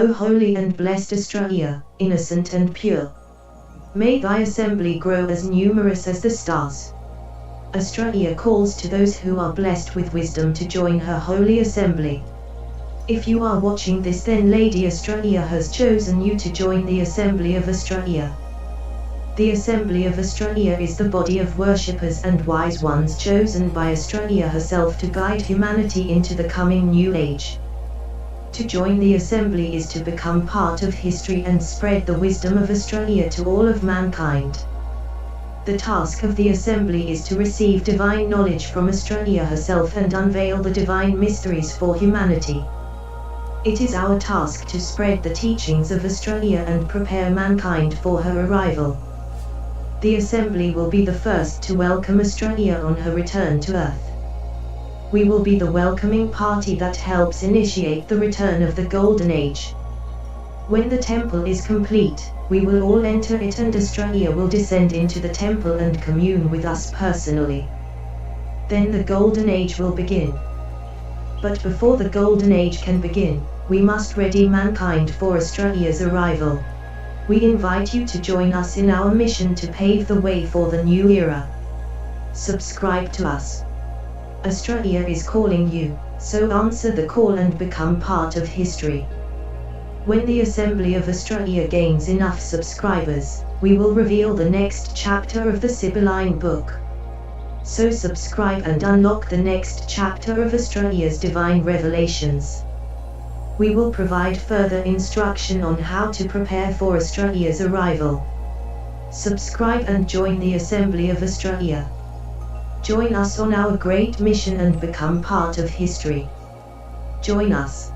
O holy and blessed Astraea, innocent and pure. May thy assembly grow as numerous as the stars. Astraea calls to those who are blessed with wisdom to join her holy assembly. If you are watching this, then Lady Astraea has chosen you to join the Assembly of Astraea. The Assembly of Astraea is the body of worshippers and wise ones chosen by Astraea herself to guide humanity into the coming new age. To join the assembly is to become part of history and spread the wisdom of Astraea to all of mankind. The task of the assembly is to receive divine knowledge from Astraea herself and unveil the divine mysteries for humanity. It is our task to spread the teachings of Astraea and prepare mankind for her arrival. The assembly will be the first to welcome Astraea on her return to Earth. We will be the welcoming party that helps initiate the return of the Golden Age. When the temple is complete, we will all enter it and Astraea will descend into the temple and commune with us personally. Then the Golden Age will begin. But before the Golden Age can begin, we must ready mankind for Astraea's arrival. We invite you to join us in our mission to pave the way for the new era. Subscribe to us. Astraea is calling you, so answer the call and become part of history. When the Assembly of Astraea gains enough subscribers, we will reveal the next chapter of the Sibylline book. So subscribe and unlock the next chapter of Astraea's divine revelations. We will provide further instruction on how to prepare for Astraea's arrival. Subscribe and join the Assembly of Astraea. Join us on our great mission and become part of history. Join us.